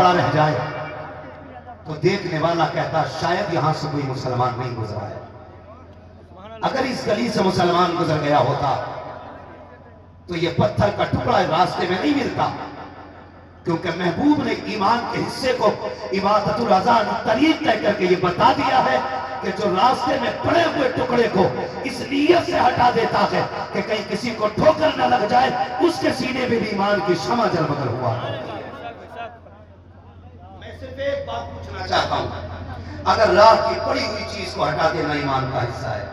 पड़ा रह जाए तो देखने वाला कहता शायद यहां से कोई मुसलमान नहीं गुजरा है। अगर इस गली से मुसलमान गुजर गया होता तो ये पत्थर का टुकड़ा रास्ते में नहीं मिलता, क्योंकि महबूब ने ईमान के हिस्से को इबादतुल अज़ान तरीक तय करके ये बता दिया है कि जो रास्ते में पड़े हुए टुकड़े को इस नीयत से हटा देता है कि कहीं किसी को ठोकर न लग जाए, उसके सीने में भी ईमान की शमा जलमगर हुआ। मैं सिर्फ एक बात पूछना चाहता हूं, अगर राह की पड़ी हुई चीज को हटा देना ईमान का हिस्सा है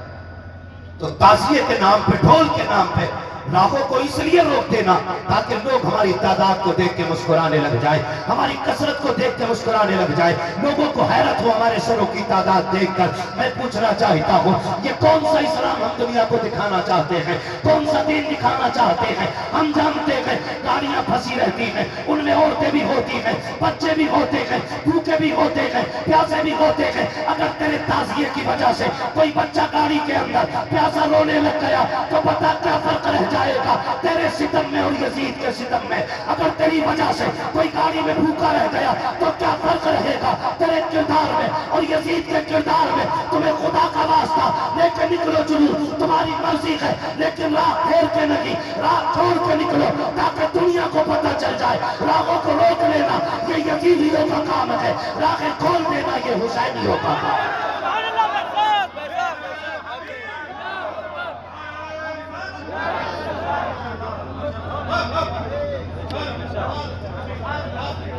तो ताज़िये के नाम पे, ढोल के नाम पे राहों को इसलिए रोक देना ताकि लोग हमारी तादाद को देख के मुस्कुराने लग जाए, हमारी कसरत को देख के मुस्कुराने लग जाए, लोगों को हैरत हो हमारे सरों की तादाद देखकर। मैं पूछना चाहता हूँ, ये कौन सा इस्लाम हम दुनिया को दिखाना चाहते हैं, कौन सा दीन दिखाना चाहते हैं? हम जानते हैं गाड़ियां फंसी रहती हैं, उनमें औरतें भी होती हैं, बच्चे भी होते हैं, भूखे भी होते हैं, प्यासे भी होते हैं। अगर तेरे ताज़िये की वजह से कोई बच्चा गाड़ी के अंदर प्यासा रोने लग गया तो बता क्या फर्क रह जाएगा तेरे सितम में और यजीद के सितम में? अगर तेरी वजह से कोई गाड़ी में भूखा रह गया तो क्या फर्क रहेगा तेरे किरदार में और यजीद के किरदार में? तुम्हें खुदा का वास्ता लेके निकलो जरूर, तुम्हारी मर्जी है, लेकिन राह फेर के नहीं, राह छोड़ के निकलो ताकि दुनिया को पता चल जाए। राहों को रोक लेना ये यजीदियों का काम है, राहें खोल देना ये हुसैनियों का काम है।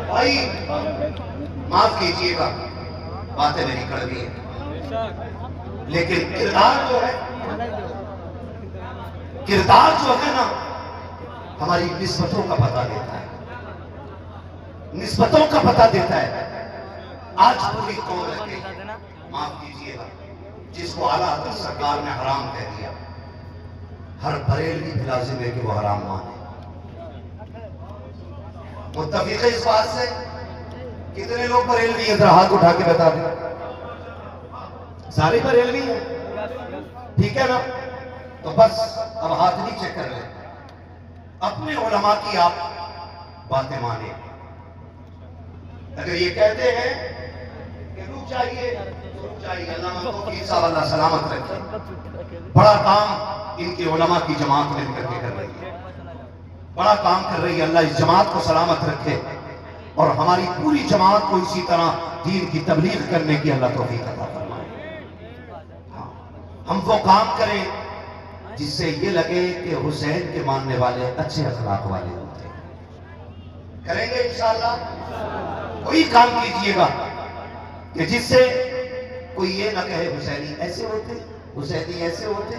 भाई माफ कीजिएगा, बातें मेरी कड़वी है, लेकिन किरदार जो है ना हमारी निस्बतों का पता देता है, निस्बतों का पता देता है। आज पूरी कौम रखे, माफ कीजिएगा, जिसको आला हज़रत सरकार ने हराम कह दिया, हर बरेलवी भी लाजिम है कि वो हराम माने। मुत्तफिक है इस बात से? कितने लोग बरेलवी हैं? जरा हाथ उठा के बता दें। सारे बरेलवी हैं, ठीक है ना? तो बस अब हाथ नीचे कर ले, अपने उलमा की आप बातें माने। अगर ये कहते हैं कि रुक जाइए तो रुक जाइए, अल्लाह सलामत रखे। बड़ा काम इनके उलमा की जमात मिलकर के कर रही है, बड़ा काम कर रही है। अल्लाह इस जमात को सलामत रखे और हमारी पूरी जमात को इसी तरह दीन की तबलीग करने की अल्लाह तौफीक अता फरमाए। हम वो काम करें जिससे ये लगे कि हुसैन के मानने वाले अच्छे अखलाक वाले होते हैं। करेंगे इंशाअल्लाह। वही काम कीजिएगा कि जिससे कोई ये ना कहे हुसैनी ऐसे होते, हुसैनी ऐसे होते।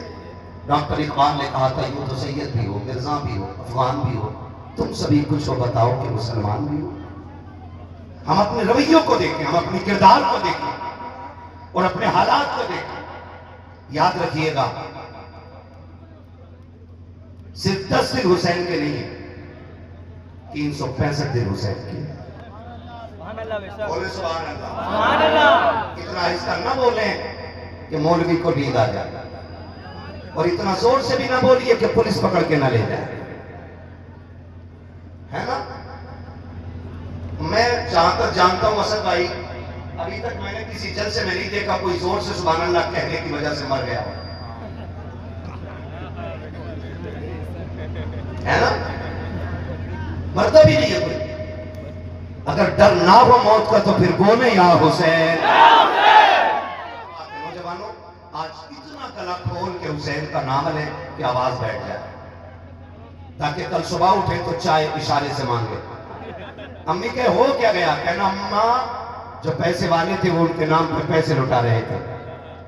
डॉक्टर इकबाल ने कहा था यूं तो सैयद भी हो, मिर्जा भी हो, अफगान भी हो, तुम सभी कुछ हो बताओ कि मुसलमान भी हो। हम अपने रवैयों को देखें, हम अपने किरदार को देखें और अपने हालात को देखें। याद रखिएगा, सिर्फ 10 दिन हुसैन के नहीं है, 365 दिन हुसैन के। बोले सुभान अल्लाह। इतना आहिस्ता ना बोले कि मौलवी को नींद आ जाए, और इतना जोर से भी ना बोलिए कि पुलिस पकड़ के ना ले जाए, है ना? मैं जहां तक जानता हूं असद भाई, अभी तक मैंने किसी जलसे में नहीं देखा कोई जोर से सुभान अल्लाह कहने की वजह से मर गया, है ना? मरता भी नहीं है कोई। अगर डर ना हो मौत का तो फिर बोले या हुसैन। नौजवानों, आज इतना गला खोल के हुसैन का नाम ले कि आवाज बैठ जाए, ताकि कल सुबह उठे तो चाय इशारे से मांगे। अम्मी के हो क्या गया? कहना अम्मा जो पैसे वाले थे वो उनके नाम पे पैसे लुटा रहे थे,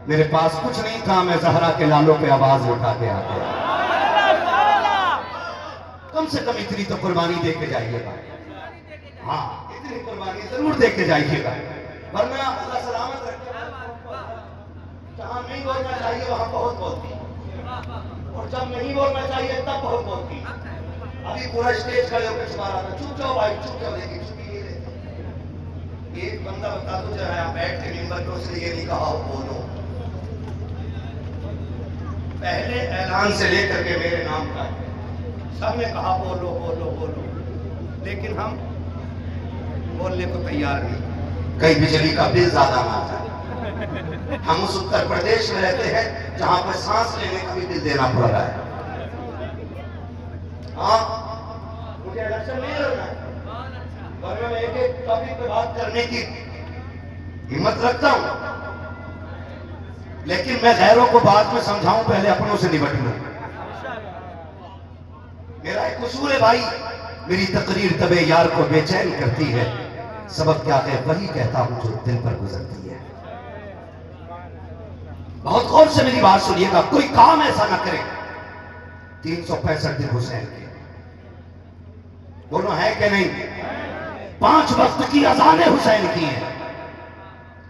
मेरे पास कुछ नहीं था, मैं जहरा के लालों पे आवाज उठा के आ गया। कम से कम इतनी तो कुर्बानी दे के जाइएगा। हाँ, इतनी कुर्बानी जरूर दे के जाइएगा, वरना अल्लाह सलामत रखे। जहां नहीं बोलना चाहिए वहां बहुत बोलती, और जब नहीं बोलना चाहिए तब बहुत बोलती। अभी पूरा स्टेज खड़े होकर छुपा रहा था, चुप जाओ भाई, चुप जाओ, लेकिन चुप ही नहीं रहते। एक बंदा बता दो जरा, यहाँ बैठ के मिंबर पे उसने ये नहीं कहा बोलो। पहले ऐलान से लेकर के मेरे नाम का सबने कहा बोलो बोलो बोलो, लेकिन हम बोलने को तैयार नहीं, कहीं बिजली का बिल ज्यादा ना आ जाए। हम उस उत्तर प्रदेश में रहते हैं जहां पर सांस लेने का भी बिल देना पड़ रहा है। हाँ, मुझे इलेक्शन नहीं लड़ना है, वरना मैं एक एक टॉपिक पे बात करने की हिम्मत रखता हूं, लेकिन मैं गैरों को बाद में समझाऊं, पहले अपनों से निपट लूं। मेरा एक उसूल है भाई, मेरी तकरीर तबे यार को बेचैन करती है, सबक क्या है वही कहता हूं जो दिल पर गुजरती है। बहुत गौर से मेरी बात सुनिएगा, कोई काम ऐसा ना करे। 365 दिन हुसैन के, दोनों है कि नहीं? 5 वक्त की अजानें हुसैन की हैं।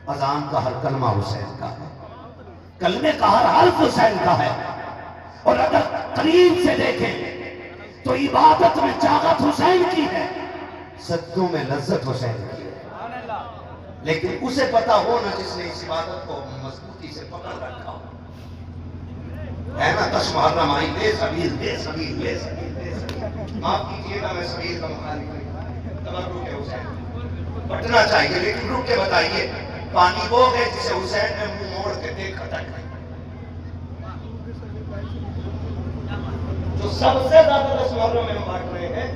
अजान का हर कलमा हुसैन का है, कलमे का हर हर्फ हुसैन का है। और अगर करीब से देखें तो इबादत में जागत हुसैन की है, सज्जों में लज्जत हुसैन की है। लेकिन उसे पता हो ना जिसने इस इबादत को मजबूती से पकड़ रखा हो, है ना? 10 मुहर्रम आई, ले सबील ले सबील ले सबील ले सबील। माफ कीजिएगा, मैं सबील का मुखालिफ हूं, तबर्रुक है हुसैन, बटना चाहिए। लेकिन रुक के बताइए, पानी वो है जिसे हुसैन ने मुंह मोड़ के देखा था, जो सबसे ज्यादा 10 मुहर्रम में हम बांट रहे हैं।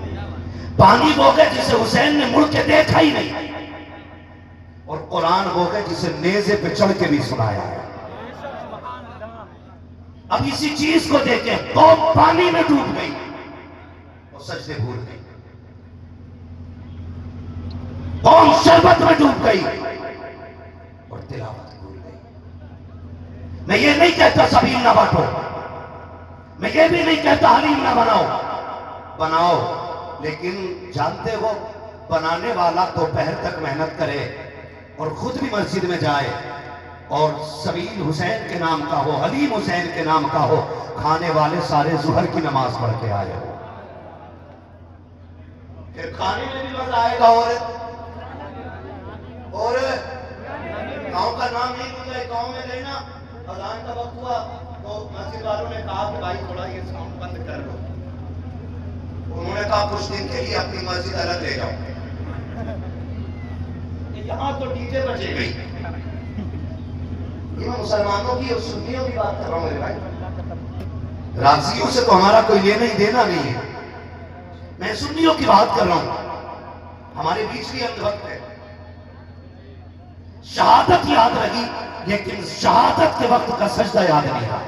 पानी वो है जिसे हुसैन ने मुड़ के देखा ही नहीं, और कुरान वो है जिसे नेज़े पे चढ़ के भी सुनाया है। अब इसी चीज को देखे, कौम पानी में डूब गई और सजदे भूल गई, कौम शरबत में डूब गई और तिलावत भूल गई। मैं ये नहीं कहता सबील ना बांटो, मैं ये भी नहीं कहता हलीम ना बनाओ, बनाओ, लेकिन जानते हो बनाने वाला दोपहर तक मेहनत करे और खुद भी मस्जिद में जाए और सबील हुसैन के नाम का हो, हलीम हुसैन के नाम का हो, खाने वाले सारे जुहर की नमाज पढ़ के आए हो, फिर खाने में भी मजा आएगा। और गांव का नाम नहीं लूंगा, गांव में गए ना, अजान का वक्त हुआ तो मस्जिद वालों ने कहा कि भाई थोड़ा ये साउंड बंद कर लो। उन्होंने कहा कुछ दिन के लिए अपनी मस्जिद अलग ले जाओ, यहां तो डीजे बजे गई। ये मैं मुसलमानों की और सुन्नियों की बात कर रहा हूं मेरे भाई, राजियों से तो हमारा कोई लेना ही देना नहीं है, मैं सुन्नियों की बात कर रहा हूं। हमारे बीच भी अंधभक्त है, शहादत याद रही लेकिन शहादत के वक्त का सजदा याद नहीं रहा।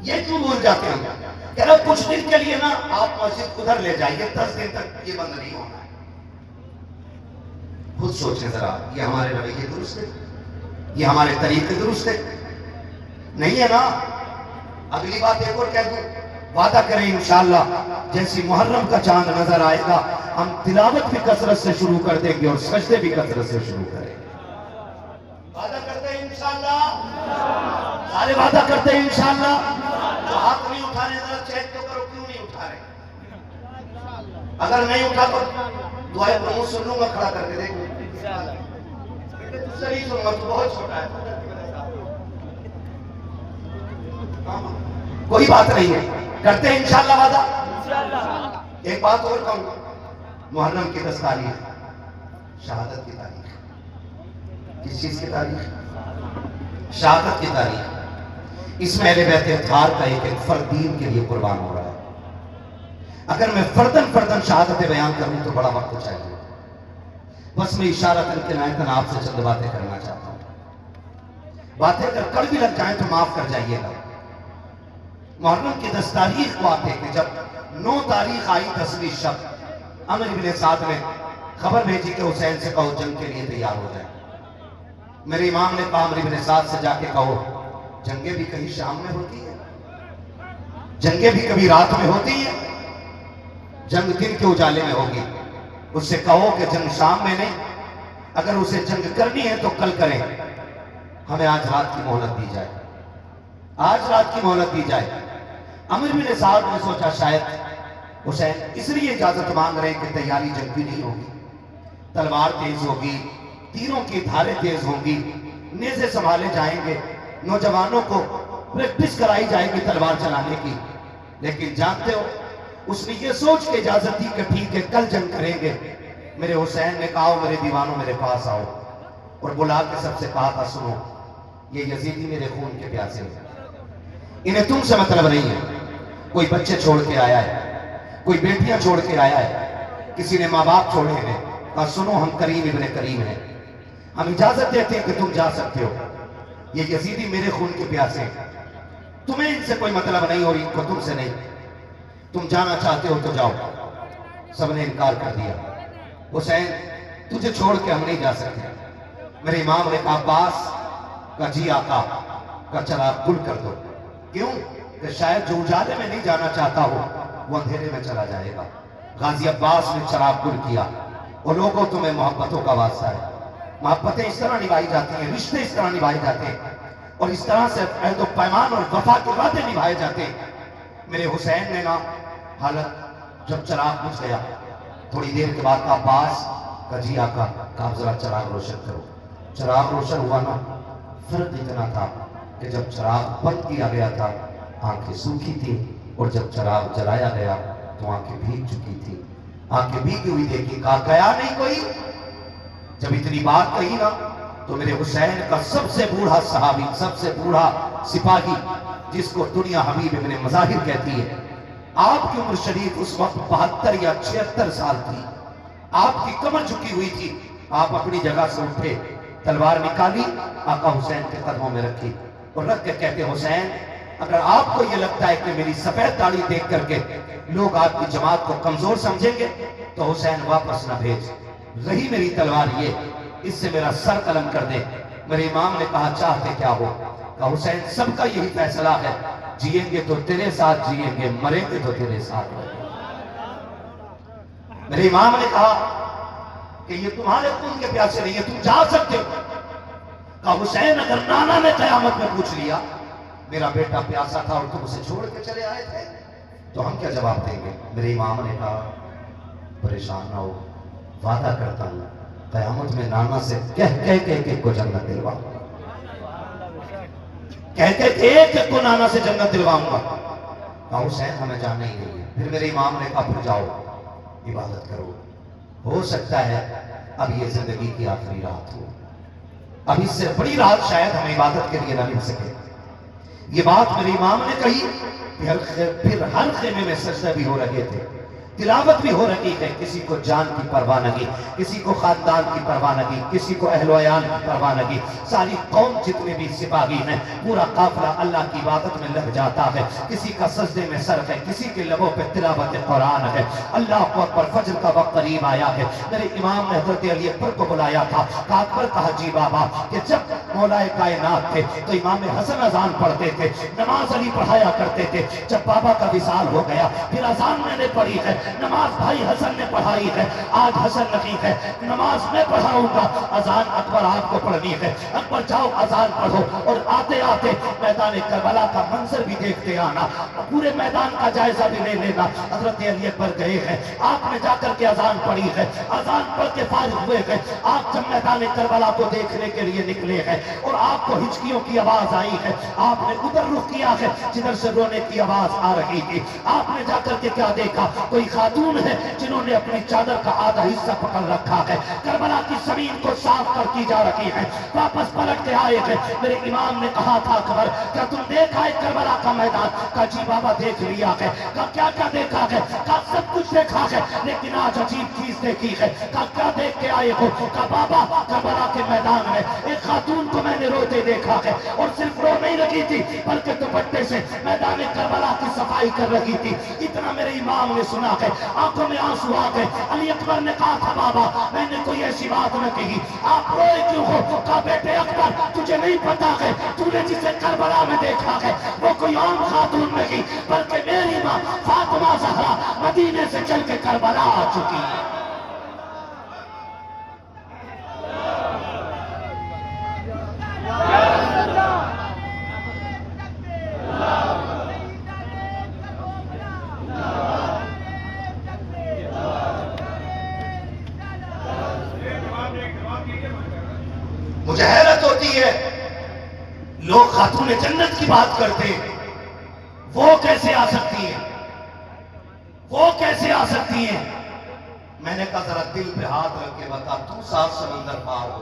ये क्यों भूल जाते हैं? कह रहे कुछ दिन के लिए ना आप मस्जिद उधर ले जाइए, 10 दिन तक ये बंद नहीं होना है। खुद सोचें जरा, ये हमारे रवैये दुरुस्त है? ये हमारे तरीके दुरुस्त है? नहीं है ना? अगली बात एक और कह दूं, वादा करें इंशाअल्लाह जैसी मुहर्रम का चांद नजर आएगा हम तिलावत भी कसरत से शुरू कर देंगे और सजदे भी कसरत से शुरू करेंगे। वादा करते हैं इंशाअल्लाह, सारे वादा करते हैं इंशाअल्लाह। जो हाथ नहीं उठा रहे जरा चेक तो करो, क्यों नहीं उठा रहे? अगर नहीं उठा तो दुआ प्रमोद सुन लूंगा, खड़ा करके देखो। तुझसे नहीं सुनूंगा, तू बहुत छोटा है। कोई बात नहीं है, करते हैं इंशाअल्लाह वादा। एक बात और कहूं, मुहर्रम की 10 तारीख शहादत की तारीख। किस चीज की तारीख? शहादत की तारीख। इसमें अहले बैत इत्हार का एक फर्द दीन के लिए कुर्बान हो रहा है। अगर मैं फर्दन फर्दन शहादत बयान करूं तो बड़ा वक्त चाहिए, बस मैं इशारतन किनायतन आपसे चंद बातें करना चाहता हूं। बातें अगर कड़ भी लग जाए तो माफ कर जाइएगा। मुहर्रम की 10 तारीख को आते हैं, जब 9 तारीख आई 10वीं शब, अमर इब्ने साद ने खबर भेजी कि हुसैन से कहो जंग के लिए तैयार हो जाए। मेरे इमाम ने कहा अमर इब्ने साद से जाके कहो जंगे भी कहीं शाम में होती है, जंगे भी कभी रात में होती है, जंग दिन के उजाले में होगी। उससे कहो कि जंग शाम में नहीं, अगर उसे जंग करनी है तो कल करें, हमें आज रात की मोहलत दी जाए, आज रात की मोहलत दी जाए। अमीर बिन साद ने सोचा शायद हुसैन इसलिए इजाजत मांग रहे हैं कि तैयारी जंग भी नहीं होगी, तलवार तेज होगी, तीरों की धारें तेज होंगी, नेज़े संभाले जाएंगे, नौजवानों को प्रैक्टिस कराई जाएगी तलवार चलाने की। लेकिन जानते हो उसने ये सोच के इजाजत दी कि ठीक है कल जंग करेंगे। मेरे हुसैन ने कहा मेरे दीवानों मेरे पास आओ, और बुला के सबसे कहा था सुनो ये यजीदी मेरे खून के प्यासे हैं, इन्हें तुमसे मतलब नहीं है। कोई बच्चे छोड़ के आया है, कोई बेटियां छोड़ के आया है, किसी ने माँ बाप छोड़े हैं। कहा सुनो हम करीम इब्ने करीम हैं, हम इजाजत देते हैं कि तुम जा सकते हो। ये यजीदी मेरे खून के प्यासे हैं, तुम्हें इनसे कोई मतलब नहीं और इनको तुमसे नहीं। तुम जाना चाहते हो तो जाओ। सबने इनकार कर दिया। हुसैन तुझे छोड़ के हम नहीं जा सकते। मेरे इमाम ने कहा अब्बास का जी आका का चिराग गुल कर दो। क्यों? कि शायद जो उजाले में नहीं जाना चाहता हो वो अंधेरे में चला जाएगा। गाजी अब्बास ने चिराग गुल किया। और लोगों तुम्हें मोहब्बतों का वास्ता है, मोहब्बतें इस तरह निभाई जाती हैं, रिश्ते इस तरह निभाए जाते हैं, और इस तरह से अहद पैमान और वफा के वादे निभाए जाते हैं। मेरे हुसैन ने ना हालत जब चिराग बुझ गया, थोड़ी देर के बाद अब्बास का जी आका का जरा चिराग रोशन करो। चिराग रोशन हुआ ना, फर्क इतना था कि जब चिराग बंद किया गया था आंखें सूखी थी, और जब चिराग जलाया गया तो आंखें भीग चुकी थी। आंखें भीगी हुई देखी, कहा गया नहीं कोई। जब इतनी बात कही ना तो मेरे हुसैन का सबसे बूढ़ा सहाबी, सबसे बूढ़ा सिपाही, जिसको दुनिया हबीब इब्ने मज़ाहिर कहती है, आपकी उम्र शरीफ उस वक्त 72 या 76 साल थी। आपकी कमर झुकी हुई थी। आप अपनी जगह से उठे, तलवार निकाली, आका हुसैन के कदमों में रखी और रख के कहते हुसैन अगर आपको यह लगता है कि मेरी सफेद दाढ़ी देख करके लोग आपकी जमात को कमजोर समझेंगे तो हुसैन वापस ना भेज, रही मेरी तलवार ये, इससे मेरा सर कलम कर दे। मेरे इमाम ने कहा चाहते क्या हो? कहा हुसैन सबका यही फैसला है, जिएंगे तो तेरे साथ जिएंगे, मरेंगे तो तेरे साथ मरेंगे। मेरे इमाम ने कहा कि ये तुम्हारे खून के प्यासे नहीं है, तुम जा सकते हो। कहा हुसैन अगर नाना ने कयामत में पूछ लिया मेरा बेटा प्यासा था और तुम उसे छोड़ के चले आए थे तो हम क्या जवाब देंगे? मेरे इमाम ने कहा परेशान ना हो, वादा करता हूं कयामत में नाना से कह के को जन्नत दिलवाऊंगा, कह के को नाना से जन्नत दिलवाऊंगा। कहा हुसैन हमें जाना ही नहीं है। फिर मेरे इमाम ने कहा फिर जाओ इबादत करो, हो सकता है अब ये जिंदगी की आखिरी रात हो, अब इससे बड़ी रात शायद हमें इबादत के लिए ना मिल सके। ये बात मेरे इमाम ने कही। फिर हर खेमे में सजदे भी हो रहे थे, तिलावत भी हो रही है। किसी को जान की परवाह नहीं, किसी को खानदान की परवाह नहीं, किसी को अहलवायान की परवाह नहीं। सारी कौम जितने भी सिपाही हैं पूरा काफिला अल्लाह की इबादत में लग जाता है। किसी का सजदे में सर है, किसी के लबों पे तिलावत कुरान है। अल्लाह अकबर, फजर का वक्त करीब आया है। मेरे इमाम ने हजरत अली अकबर को बुलाया था। अकबर कहा जी बाबा कि जब मौलाए कायनात थे तो इमाम हसन अजान पढ़ते थे, नमाज अली पढ़ाया करते थे। जब बाबा का विसाल हो गया फिर अजान मैंने पढ़ी है, नमाज भाई हसन ने पढ़ाई है। आज हसन नहीं है, नमाज मैं पढ़ाऊंगा, अजान अकबर आपको पढ़नी है। अकबर जाओ अजान पढ़ो और आते आते मैदान करबला का मंजर भी देखते आना, पूरे मैदान का जायजा भी ले लेना। हजरत अली अकबर गए हैं, आपने जाकर के अजान पढ़ी है, अजान पढ़ के फारिग हुए हैं। आप जब मैदान करबला को देखने के लिए निकले हैं और आपको हिचकियों की आवाज आई है, आपने उधर रुख किया है जिधर से रोने की आवाज आ रही थी। आपने जाकर के क्या देखा? कोई खातून है जिन्होंने अपनी चादर का आधा हिस्सा पकड़ रखा है, करबला की जमीन को साफ कर की जा रही है। वापस पलट के आए थे। मेरे इमाम ने कहा था अकबर क्या तुम देखा है करबला का मैदान? का जी बाबा देख लिया है। का क्या क्या देखा है? का सब कुछ देखा है, लेकिन आज अजीब चीज देखी है। का क्या देख के आए हो? का बाबा करबला के मैदान में एक खातून को मैंने रोते देखा है, और सिर्फ रो नहीं रही थी बल्कि दुपट्टे से मैदान करबला की सफाई कर रही थी। इतना मेरे इमाम ने सुना है, आंखों में आंसू आ गए। अली अकबर ने कहा था बाबा मैंने कोई ऐसी बात न कही, आप रोए क्यों हो? कहा बेटे अकबर तुझे नहीं पता है, तूने जिसे करबला में देखा है वो कोई आम खातून नहीं बल्कि मेरी माँ फातिमा ज़हरा मदीने से चल के करबला आ चुकी है। मुझे हैरत होती है लोग खातून जन्नत की बात करते हैं, वो कैसे आ सकती है? वो कैसे आ सकती हैं? मैंने कहा जरा दिल पे हाथ रख के बता, तू 7 समंदर पार हो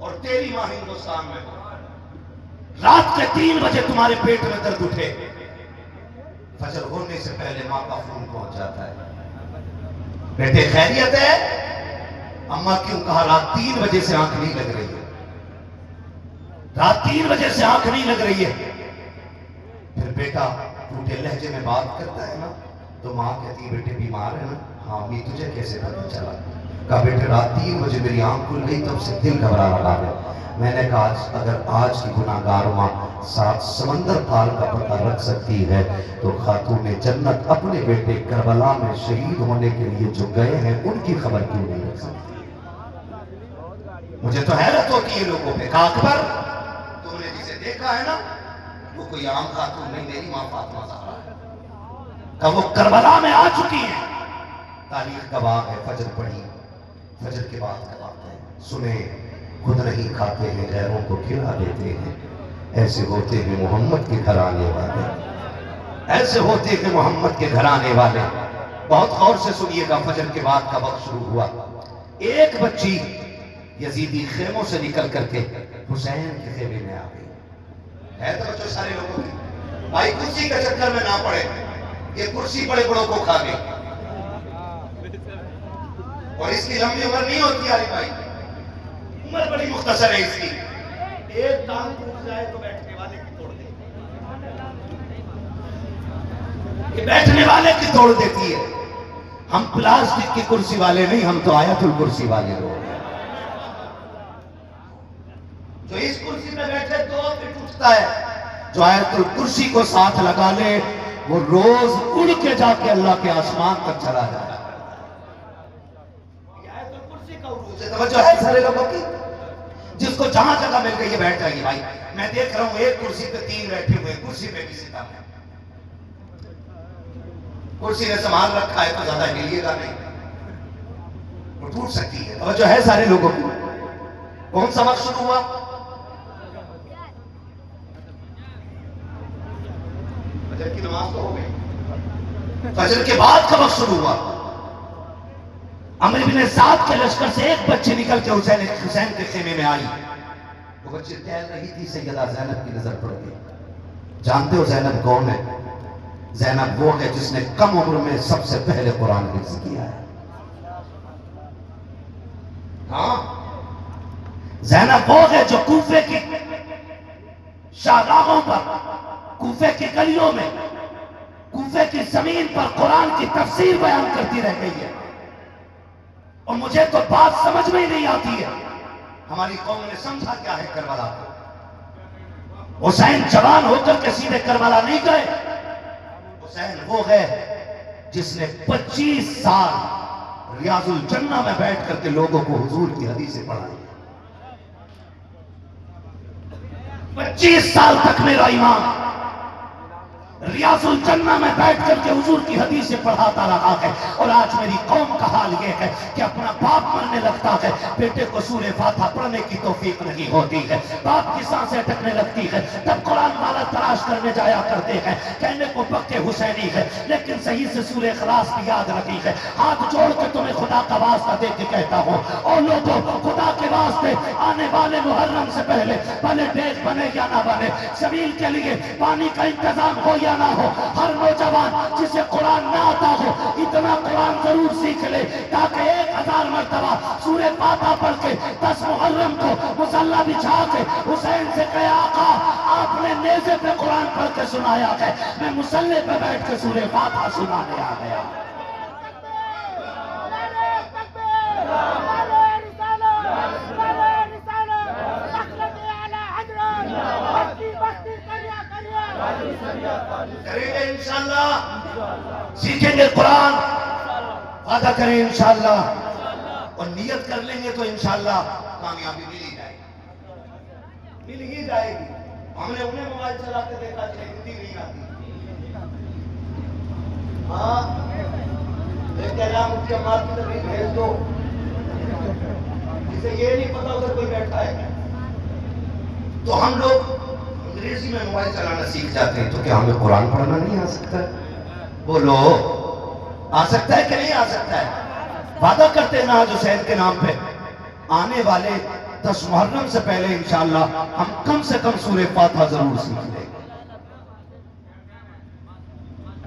और तेरी मां हिंदुस्तान में हो, रात के 3 बजे तुम्हारे पेट में दर्द उठे, फजर होने से पहले मां का फोन पहुंच जाता है, बेटे खैरियत है? अम्मा क्यों कहा रात 3 बजे से आंख नहीं लग रही है, रात 3 बजे से आंख नहीं लग रही है। फिर बेटा टूटे लहजे में बात करता है ना, तो मां कहती है बेटे बीमार है ना? हाँ अम्मी तुझे कैसे पता चला? कहा बेटे रात 3 बजे मेरी आंख खुल गई, तब से दिल घबरा रहा है। मैंने कहा अगर आज की गुनाहगार मां 7 समंदर पार का पता रख सकती है, तो खातून जन्नत अपने बेटे करबला में शहीद होने के लिए जो गए हैं उनकी खबर क्यों नहीं रख सकती? मुझे तो हैरत होती है लोगों पे। कहा अकबर तुमने जिसे देखा है ना, वो कोई आम खातून नहीं, मेरी मां फातिमा ज़हरा है। कहा वो करबला में आ चुकी है, तारीख गवाह है, फजर पढ़ी, फजर के बाद का बात है, सुने खुद नहीं खाते हैं गैरों को खिला देते हैं, ऐसे होते हैं मोहम्मद के घर आने वाले, ऐसे होते हैं मोहम्मद के घर आने वाले। बहुत गौर से सुनिएगा, फजर के बाद का वक्त शुरू हुआ। एक बच्ची यजीदी खेमों से निकल करके हुसैन के खेमे में आ गई। है तो बच्चों सारे लोगों की, भाई कुर्सी के चक्कर में ना पड़े, ये कुर्सी बड़े बड़ों को खा गई और इसकी लंबी उम्र नहीं होती यारी भाई, उम्र बड़ी मुख्तसर है इसकी। एक टांग टूट जाए तो बैठने वाले की तोड़ देती है, ये बैठने वाले की तोड़ देती है। हम प्लास्टिक की कुर्सी वाले नहीं, हम तो आयतुल कुर्सी वाले लोग। जो इस कुर्सी पे बैठे तो फिर टूटता है, जो आयतुल कुर्सी को साथ लगा ले वो रोज उड़ के जाके अल्लाह के आसमान तक चला जाए। आयतुल कुर्सी का उरूज है, तवज्जो है सारे लोगों की। जिसको जहां जगह मिल गई है बैठ जाइए भाई। मैं देख रहा हूं एक कुर्सी पे 3 बैठे हुए, कुर्सी पे किसी का है, कुर्सी ने संभाल रखा है तो ज्यादा हिलिएगा नहीं, वो टूट सकती है। तवज्जो है सारे लोगों की। कौन सा वक्त शुरू हुआ? फजर की नमाज तो हो गई, फजर के बाद का वक्त शुरू हुआ। अमर बिन साद के लश्कर से एक बच्ची निकल के हुसैन के खेमे में आई। वो बच्ची टहल रही थी, सैयदा ज़ैनब की नजर पड़ गई। जानते हो ज़ैनब कौन है? ज़ैनब वो है जिसने कम उम्र में सबसे पहले कुरान हिफ्ज़ किया है। हाँ, ज़ैनब वो है जो कूफे की शाहराहों पर, कूफे की गलियों में, कूफे की जमीन पर कुरान की तफसीर बयान करती रह गई है। और मुझे तो बात समझ में ही नहीं आती है, हमारी कौम ने समझा क्या है करबला को। हुसैन जवान होकर के सीधे करबला नहीं गए। हुसैन वो है जिसने 25 साल रियाजुल जन्ना में बैठ करके लोगों को हुजूर की हदीसें पढ़ाई। 25 साल तक मेरा इमाम रियाजुल जन्ना में बैठ करके हुजूर की हदीसें पढ़ाता रहा है। और आज मेरी कौम का हाल यह है कि अपना बाप मरने लगता है, बेटे को सूरे फातिहा पढ़ने की तौफीक नहीं होती है, बाप की सांसें अटकने लगती है, तब कुरान वाला तलाश करने जाया करते हैं, कहने को पक्के हुसैनी है लेकिन सही से सूरे इखलास की याद रखी है। हाथ जोड़ के तुम्हें खुदा का वास्ता दे के कहता हूँ, और लोगों खुदा के वास्ते आने वाले मुहर्रम से पहले भले डेग बने या ना बने, सबील के लिए पानी का इंतजाम हो या ना हो, हर नौजवान जिसे कुरान ना आता हो इतना कुरान जरूर सीख ले ताकि 1000 मरतबा सूरे फातिहा पढ़ के 10 मुहर्रम को मुसल्ला बिछा के हुसैन से कहे आका आपने नेज़े पे कुरान पढ़ के सुनाया है, मैं मुसल्ले पे बैठ के सूरे फातिहा सुनाने आ गया। करेंगे इंशाअल्लाह, सीखेंगे कुरान, वादा करें इंशाअल्लाह, और नियत कर लेंगे तो इंशाअल्लाह कामयाबी मिल ही जाएगी, मिल ही जाएगी। हमने उन्हें मोबाइल चलाते देखा जिन्हें हिंदी नहीं आती। हाँ, मुफ्ती अम्मार की तकरीर भेज दो, जिसे ये नहीं पता उधर कोई बैठा है। तो हम लोग अंग्रेजी में मोबाइल चलाना सीख जाते हैं, तो क्या हमें कुरान पढ़ना नहीं आ सकता? बोलो। आ सकता है कि नहीं आ सकता है? वादा करते हैं ना आज हुसैन के नाम पे, आने वाले 10 मुहर्रम से पहले इंशाअल्लाह हम कम से कम सूरह फातिहा जरूर सीख लेंगे,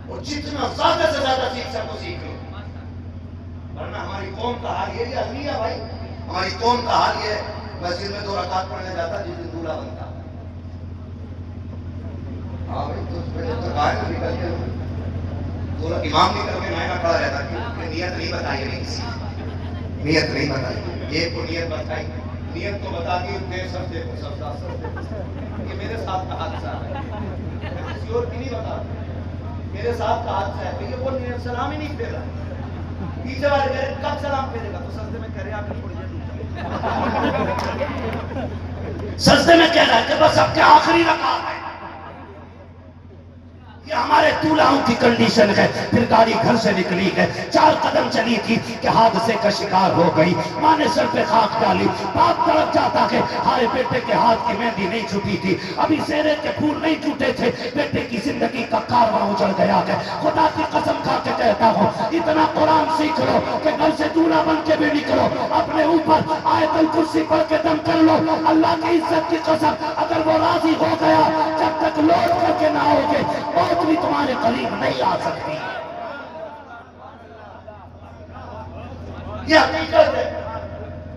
और जितना ज्यादा से ज्यादा सीख सको सीख लो। वरना हमारी कौम का हाल ये नहीं है भाई, हमारी कौम का हाल ये है, मस्जिद में 2 रकात पढ़ने जाता जिस दिन दूल्हा बनता। हाँ भाई, तो कहा है ना निकल के दूल्हा इमाम निकल के मायना खड़ा रहता, क्योंकि नियत नहीं बताई है किसी, नियत नहीं बताई, एक को नियत बताई, नियत को बता दी देर सब देखो सब ये मेरे साथ का हादसा है, किसी और की नहीं बता, मेरे साथ का हादसा है। भैया वो नियत सलाम ही नहीं फेरा, पीछे वाले कह रहे कब सलाम फेरेगा, तो सजदे में कह रहे आप थोड़ी देर रुक जाओ, सजदे में कह रहा है कि बस अब क्या आखिरी रकात है। ये हमारे दूल्हाओं की कंडीशन है। फिर गाड़ी घर से निकली है, 4 कदम चली थी कि हादसे का शिकार हो गई, माँ ने सर पे खाक डाली, बाप तड़प जाता है हाय बेटे के हाथ की मेहंदी नहीं छुटी थी, अभी सेहरे के फूल नहीं छूटे थे, बेटे की जिंदगी का कारवां उजड़ गया है। खुदा की कसम खा के कहता हूँ, इतना कुरान सीख लो कि घर से दूल्हा बन के भी निकलो, अपने ऊपर आयतुल कुर्सी पढ़ के दम कर लो। अल्लाह की इज्जत की कसम, अगर वो राजी हो गया, जब तक लौट करके ना आओगे भी तुम्हारे करीब नहीं आ सकती। यह हकीकत है।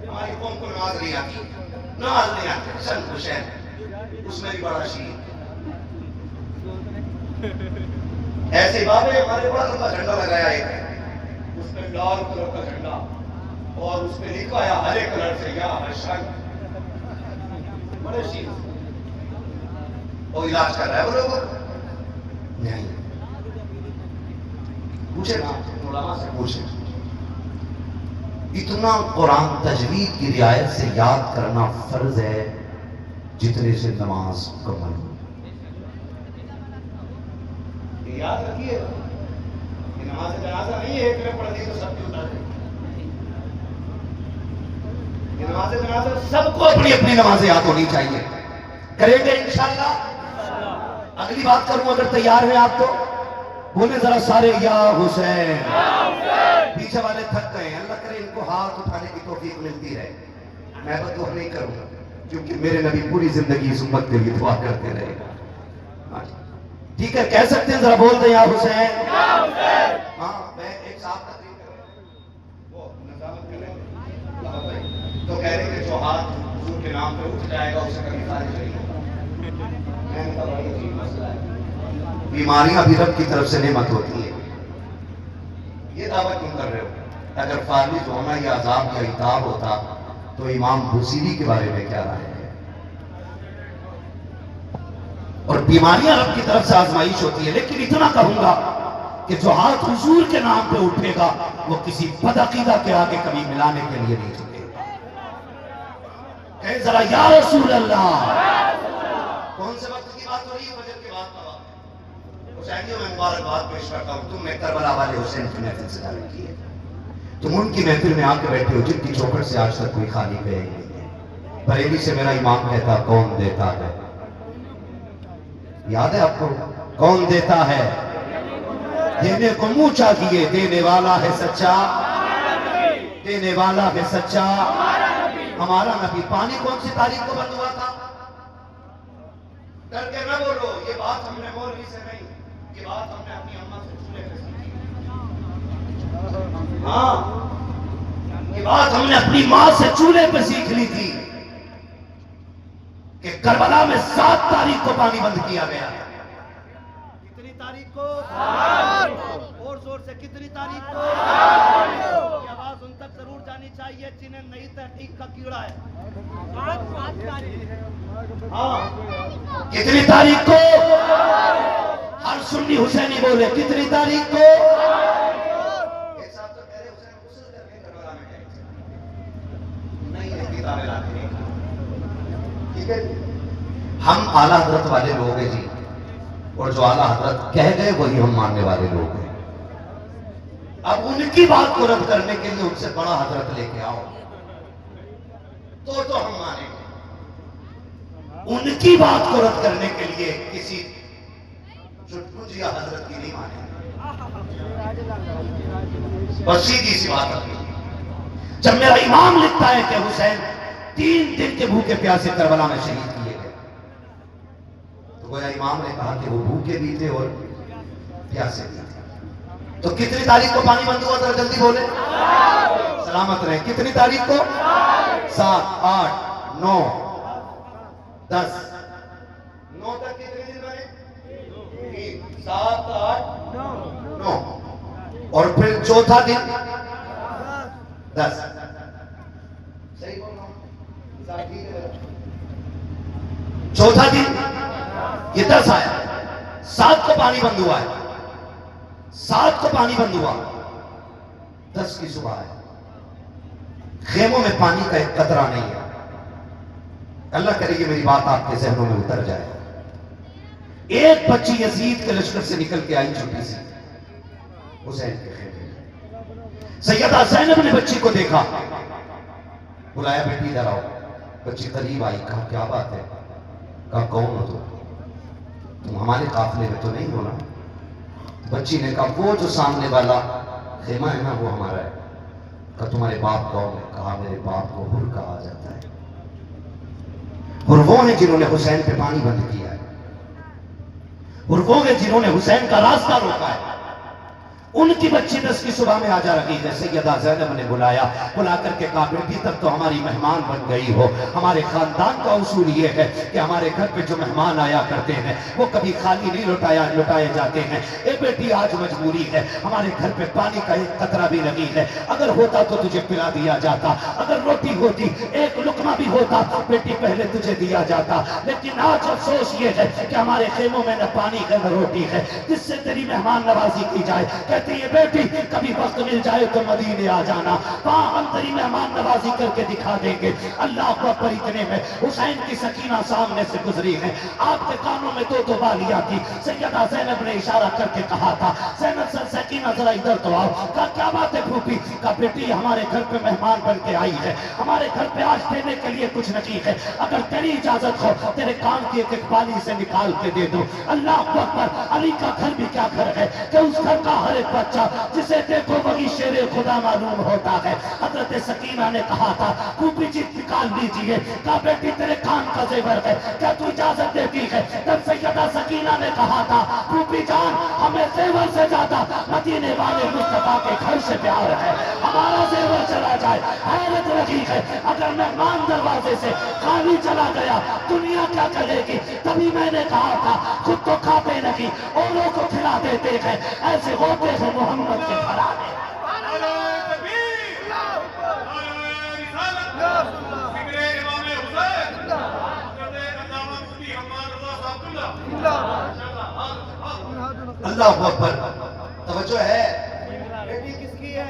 हमारी कौम को नमाज नहीं आती, नमाज नहीं आती। हसन हुसैन उसमें भी बड़ा शीर, ऐसे बाबे हमारे बड़ा लंबा झंडा लगाया एक, उसमें लाल कलर का झंडा और उसमें लिखा है हरे कलर से या हसन, बड़े शीर। वो इलाज कर रहा है वो लोग नहीं, पूछे ना उलमा से पूछे। इतना कुरान तजवीद की रियायत से याद करना फर्ज है जितने से नमाज मुकम्मल हो। याद रखिए, नमाज जनाजा नहीं है एक में पढ़ दी तो सबकी उतार दे। नमाज जनाजा सबको अपनी अपनी नमाजें याद होनी चाहिए। करेंगे इंशाअल्लाह। अगली बात करूं, अगर तैयार हैं आप तो बोले जरा सारे या हुसैन। पीछे वाले थक गए, अल्लाह करे इनको हाथ उठाने की तौफीक मिलती रहे। मैं बददुआ नहीं करूंगा, क्योंकि मेरे नबी पूरी जिंदगी इस उम्मत के लिए दुआ करते रहे। ठीक है, कह सकते हैं, जरा बोल दे या हुसैन। हाँ, मैं एक साहब वो नजामत कर रहे तो कह रहे कि जो हाथ हुजूर के नाम पे उठ जाएगा उसे कभी खारिज नहीं होगा। बीमारियां भी रब की तरफ से नेमत होती है, ये दावा क्यों कर रहे हो? अगर फारिज होना या अजाब या इताब होता तो इमाम बुसीरी के बारे में क्या राय है? और बीमारियां रब की तरफ से आजमाइश होती है, लेकिन इतना कहूंगा कि जो हाथ हुजूर के नाम पे उठेगा वो किसी बदअकीदा के आगे कभी मिलाने के लिए नहीं झुकेगा। कहे जरा या रसूल अल्लाह। कौन से वक्त की बात हो रही है? फजर के बाद का वक्त। हुसैनियों में मुबारकबाद पेश करता हूं, तुमने करबला वाले हुसैन की महफिल से दावत की है, तुम उनकी महफिल में आके बैठे हो जिनकी चौखट से आज तक कोई खाली गए नहीं है। बरेली से मेरा इमाम कहता कौन देता है, याद है आपको? कौन देता है? देने को मुंह चाहिए, देने वाला है सच्चा, देने वाला है सच्चा हमारा नबी। पानी कौन सी तारीख को बंद हुआ था? डर के न बोलो, ये बात हमने मौलवी से नहीं, ये बात हमने अपनी अम्मा से चूल्हे पे सीखी। हाँ, ये बात हमने अपनी माँ से चूल्हे पे सीख ली थी कि करबला में 7 तारीख को पानी बंद किया गया। कितनी तारीख को? और जोर से कितनी तारीख को? ये आवाज उन तक जरूर जानी चाहिए जिन्हें नई तहकीक का कीड़ा है। हाँ, कितनी तारीख को? हर सुन्नी हुसैनी बोले कितनी तारीख को? ठीक है, हम आला हजरत वाले लोग हैं जी, और जो आला हजरत कह गए वही हम मानने वाले लोग हैं। अब उनकी बात को रद्द करने के लिए उनसे बड़ा हजरत लेके आओ तो हम मानेंगे। उनकी बात को रद्द करने के लिए किसी चुटपुंजिया हजरत की नहीं मानेंगे। बस सीधी सी बात है। जब मेरा इमाम लिखता है कि हुसैन 3 दिन के भूखे प्यासे करबला में शहीद किए गए, तो गोया इमाम ने कहा कि वो भूखे भी थे और प्यासे भी थे। तो कितनी तारीख को पानी बंद हुआ? जरा जल्दी बोले, सलामत रहे। कितनी तारीख को? 7, 8, 9, 10, 9 तक कितने दिन बने? 7, 8, 9 और फिर चौथा दिन 10। सही बोल रहा हूं? चौथा दिन ये 10 आया। 7 को पानी बंद हुआ है, 7 को पानी बंद हुआ, 10 की सुबह है। खेमों में पानी का एक कतरा नहीं है। अल्लाह करेगी मेरी बात आपके जहनों में उतर जाए। एक बच्ची यजीद के लश्कर से निकल के आई, छोटी सी, हुसैन के खेमे में। सैयदा ज़ैनब ने बच्ची को देखा, बुलाया, बेटी इधर आओ। बच्ची करीब आई, कहा क्या बात है? कहा कौन हो तुम हमारे काफिले में तो नहीं हो ना? बच्ची ने कहा वो जो सामने वाला खेमा है ना, वो हमारा है। कहा तुम्हारे बाप कौन है? कहा मेरे बाप को हुर कहा जाता है, और वो हैं जिन्होंने हुसैन पे पानी बंद किया है, और वो हैं जिन्होंने हुसैन का रास्ता रोका है। उनकी बच्ची 10 की सुबह में आ जा रही है। सैयदा ज़ैनब ने बुलाया, बुला करके कहा बेटी तब तो हमारी मेहमान बन गई हो। हमारे खानदान का उसूल ये है कि हमारे घर पे जो मेहमान आया करते हैं वो कभी खाली नहीं लौटाए जाते हैं। ए बेटी आज मजबूरी है, हमारे घर पे पानी का एक कतरा भी नहीं है। अगर होता तो तुझे पिला दिया जाता, अगर रोटी होती, एक लुकमा भी होता बेटी पहले तुझे दिया जाता। लेकिन आज अफसोस ये है कि हमारे खेमों में न पानी है न रोटी है जिससे तेरी मेहमान नवाजी की जाए। कहती है बेटी कभी वक्त मिल जाए तो मदीने आ जाना, वहां हम तेरी मेहमान नवाजी करके दिखा देंगे। अल्लाह अकबर। इतने में हुसैन की सकीना सामने से गुजरी है, आपके कानों में 2 बालियां थी। सैयदा ज़ैनब ने इशारा करके कहा था ज़ैनब सर सकीना जरा इधर तो आओ। कहा क्या बात है फूफी? कहा बेटी हमारे घर पे मेहमान बन के आई है, हमारे घर पे आज देने के लिए कुछ नहीं है, अगर तेरी इजाजत हो तेरे कान की एक बाली से निकाल के दे दो। अल्लाह अकबर। अली का घर भी क्या घर है कि उस घर का हर एक बच्चा जिसे देखो वही शेरे खुदा मालूम होता है। हजरत सकीना ने कहा था फूफी जी निकाल लीजिए। कहा बेटी तेरे कान का जेवर है, क्या तू इजाजत देती है? तब सैयदा सकीना ने कहा था फूफी जान हमें जेवर से ज्यादा मदीने वाले मुस्तफा के घर से प्यार है, हमारा जेवर चला जाए हैरत लगी है। अगर मेहमान दरवाजे से खाली चला गया दुनिया क्या कहेगी? तभी मैंने कहा था खुद तो खाते नहीं औरों को खिला देते हैं, ऐसे होते हैं मोहम्मद के घराने। अल्लाह अकबर। तवज्जो है। बेटी किसकी है?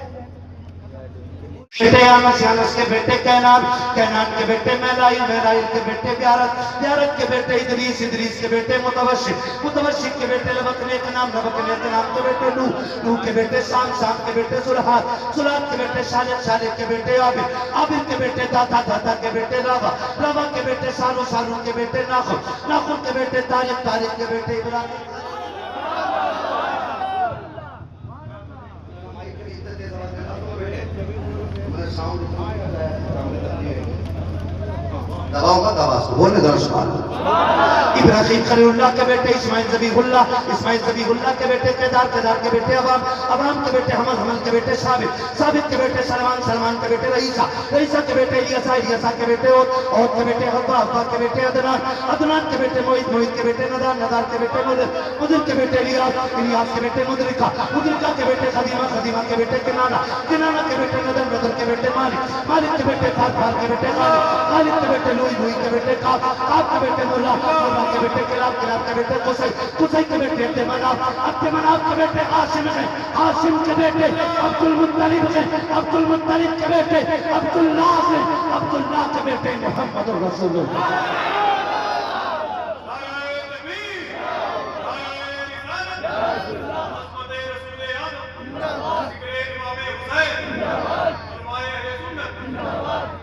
बेटे यानस, यानस के बेटे कैनान, कैनान के बेटे मैलाइल, मैलाइल के बेटे ब्यारत, ब्यारत के बेटे इदरीस, इदरीस के बेटे मुतवशिक, मुतवशिक के बेटे लबकने के नाम, लबकने के नाम के बेटे नूह, नूह के बेटे शाम, शाम के बेटे सुलहात, सुलहात के बेटे शालिक, शालिक के बेटे आबिद, आबिद के बेटे दाता, दाता के बेटे रावा, रावा के बेटे सारू, सारू के बेटे नाखुन, नाखुन के बेटे तारिक, तारिक के बेटे इब्राहिम। दबाओ का दबा बोलने दो सुभान अल्लाह। इब्राहिम खलीलुल्लाह के बेटे इस्माइल ज़बीहुल्लाह, इस्माइल ज़बीहुल्लाह के बेटे केदार, केदार के बेटे अवाम, अवाम के बेटे हमल, हमल के बेटे साबित, साबित के बेटे सलमान, सलमान के बेटे रईसा, रईसा के बेटे इलियासा, इलियासा के बेटे और के बेटे हब्बा, हब्बा के बेटे अदनान, अदनान के बेटे मोहित, मोहित के बेटे नदार, नदार के बेटे मुदर, मुदर के बेटे इलियास, इलियास के बेटे मुदरिका, मुदरिका के बेटे खदीमा, खदीमा के बेटे किनाना, किनाना के बेटे नदर, नदर के बेटे मालिक, मालिक के बेटे फार, फार के बेटे खालिद, खालिद के बेटे लुई, लुई के बेटे काब, काब के बेटे मुल्ला, मुल्ला के बेटे किलाब, किलाब के बेटे कुसै, कुसै के बेटे अब्दुमनाफ, अब्दुमनाफ के बेटे हाशिम है, हाशिम के बेटे अब्दुल मुत्तलिब है, अब्दुल मुत्तलिब के बेटे अब्दुल्लाह है, अब्दुल्लाह के बेटे मोहम्मद रसूलुल्लाह।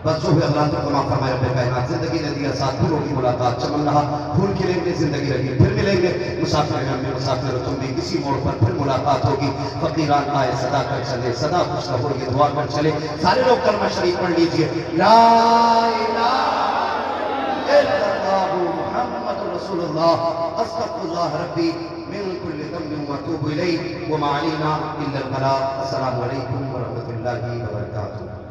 बस जो भी अल्लाह तो कमा फरमाए रब्बे कायनात, जिंदगी ने दिया साथ, फूलों की मुलाकात, चमन रहा फूल खिलेंगे, जिंदगी रही फिर मिलेंगे, मुसाफिर हम में मुसाफिर तुम भी, किसी मोड़ पर फिर मुलाकात होगी। फकीरान आए सदा कर चले, सदा खुश रहो ये दुआ कर चले। सारे लोग कलमा शरीफ पढ़ लीजिए, ला इलाहा इल्लल्लाह मुहम्मदुर रसूलुल्लाह अस्तगफिरुल्लाह रब्बी मिन कुल्लि ज़ंबिन व अतूबु इलैहि व मा अलैना इल्लल बलाग। अस्सलामु अलैकुम व रहमतुल्लाहि व बरकातुहू।